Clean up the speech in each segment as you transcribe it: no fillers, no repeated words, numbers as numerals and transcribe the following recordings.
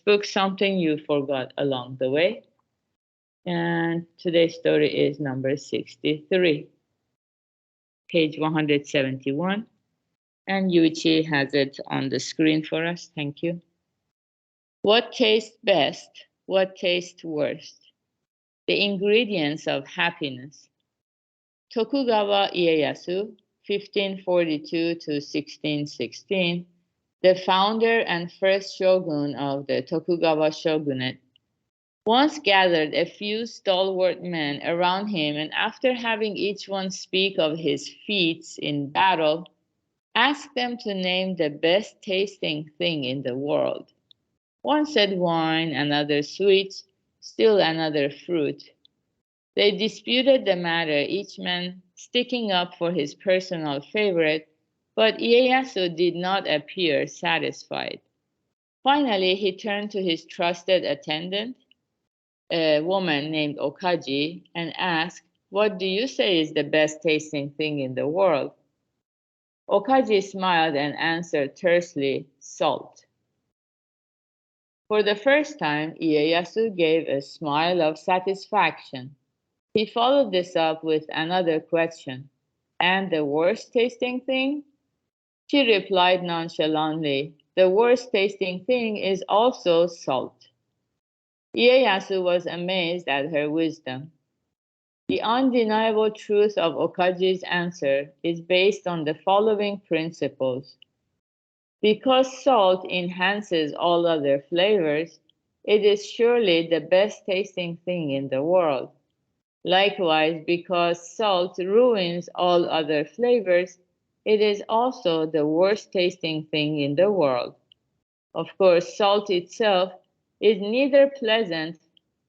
book Something You Forgot Along the Way. And today's story is number 63, page 171. And Yuichi has it on the screen for us. Thank you. What tastes best? What tastes worst? The ingredients of happiness. Tokugawa Ieyasu, 1542 to 1616, the founder and first shogun of the Tokugawa shogunate, once gathered a few stalwart men around him, and after having each one speak of his feats in battle, asked them to name the best tasting thing in the world. One said wine, another sweets, still another fruit. They disputed the matter, each man sticking up for his personal favorite, but Ieyasu did not appear satisfied. Finally, he turned to his trusted attendant, a woman named Okaji, and asked, "What do you say is the best tasting thing in the world?" Okaji smiled and answered tersely, "Salt." For the first time, Ieyasu gave a smile of satisfaction. He followed this up with another question. "And the worst tasting thing?" She replied nonchalantly, "The worst tasting thing is also salt." Ieyasu was amazed at her wisdom. The undeniable truth of Okaji's answer is based on the following principles. Because salt enhances all other flavors, it is surely the best tasting thing in the world. Likewise, because salt ruins all other flavors, it is also the worst tasting thing in the world. Of course, salt itself is neither pleasant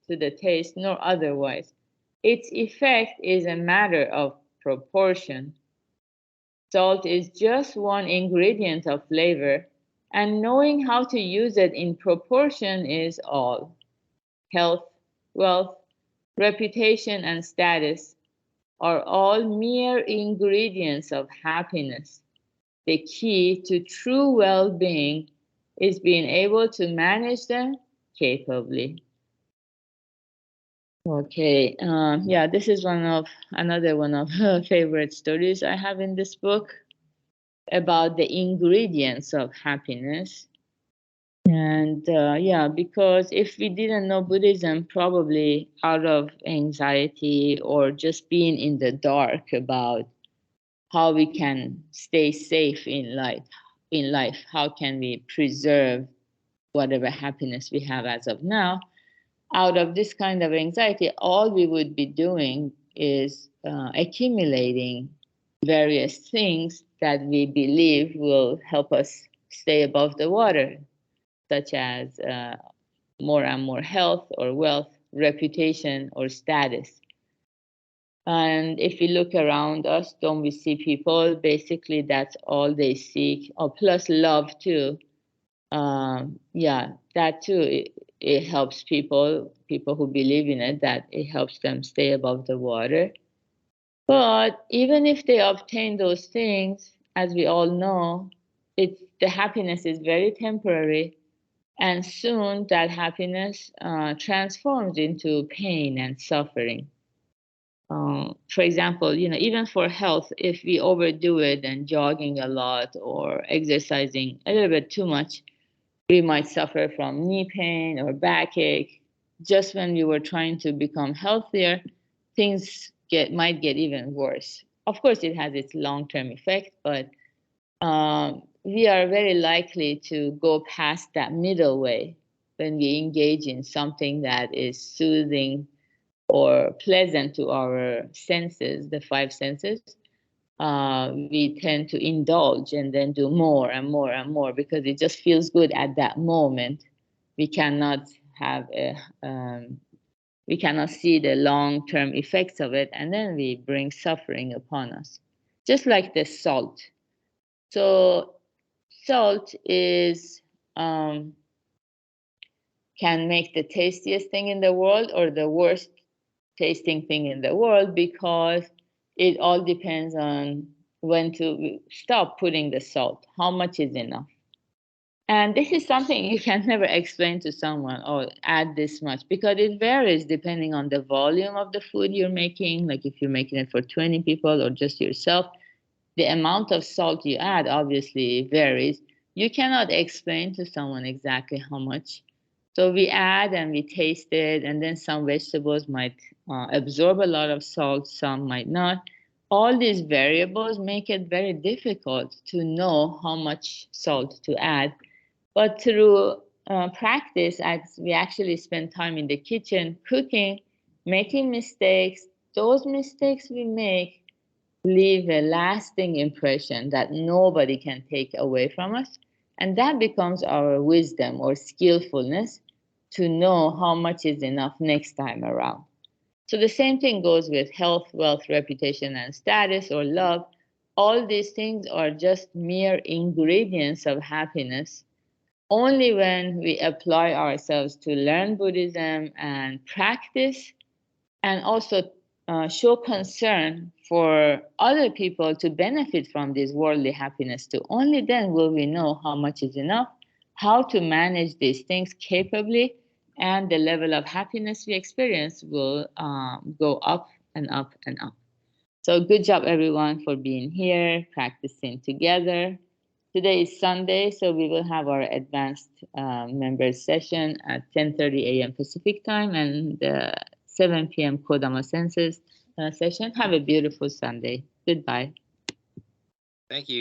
to the taste nor otherwise. Its effect is a matter of proportion. Salt is just one ingredient of flavor, and knowing how to use it in proportion is all. Health, wealth, reputation, and status are all mere ingredients of happiness. The key to true well-being is being able to manage them capably. Okay, yeah, this is another one of favorite stories I have in this book about the ingredients of happiness. And yeah, because if we didn't know Buddhism, probably out of anxiety or just being in the dark about how we can stay safe in life, how can we preserve whatever happiness we have as of now, out of this kind of anxiety, all we would be doing is accumulating various things that we believe will help us stay above the water, such as more and more health or wealth, reputation or status. And if we look around us, don't we see people, basically that's all they seek, or plus love too. Yeah, that too, it helps people who believe in it, that it helps them stay above the water. But even if they obtain those things, as we all know, the happiness is very temporary, and soon that happiness transforms into pain and suffering. For example, even for health, if we overdo it and jogging a lot or exercising a little bit too much, we might suffer from knee pain or backache. Just when we were trying to become healthier, things might get even worse. Of course, it has its long-term effect, but we are very likely to go past that middle way when we engage in something that is soothing or pleasant to our senses, the five senses. We tend to indulge and then do more and more and more because it just feels good at that moment. We cannot have we cannot see the long-term effects of it, and then we bring suffering upon us. Just like the salt. So salt is can make the tastiest thing in the world or the worst tasting thing in the world, because it all depends on when to stop putting the salt, how much is enough. And this is something you can never explain to someone, or add this much, because it varies depending on the volume of the food you're making. Like if you're making it for 20 people or just yourself, the amount of salt you add obviously varies. You cannot explain to someone exactly how much. So we add and we taste it, and then some vegetables might absorb a lot of salt, some might not. All these variables make it very difficult to know how much salt to add. But through practice, as we actually spend time in the kitchen cooking, making mistakes, those mistakes we make leave a lasting impression that nobody can take away from us. And that becomes our wisdom or skillfulness to know how much is enough next time around. So the same thing goes with health, wealth, reputation, and status or love. All these things are just mere ingredients of happiness. Only when we apply ourselves to learn Buddhism and practice, and also show concern for other people to benefit from this worldly happiness too, only then will we know how much is enough, how to manage these things capably, and the level of happiness we experience will go up and up and up. So good job everyone for being here, practicing together. Today is Sunday, so we will have our advanced members session at 10:30 a.m. Pacific time and 7 p.m. Kodama Senses session. Have a beautiful Sunday. Goodbye. Thank you.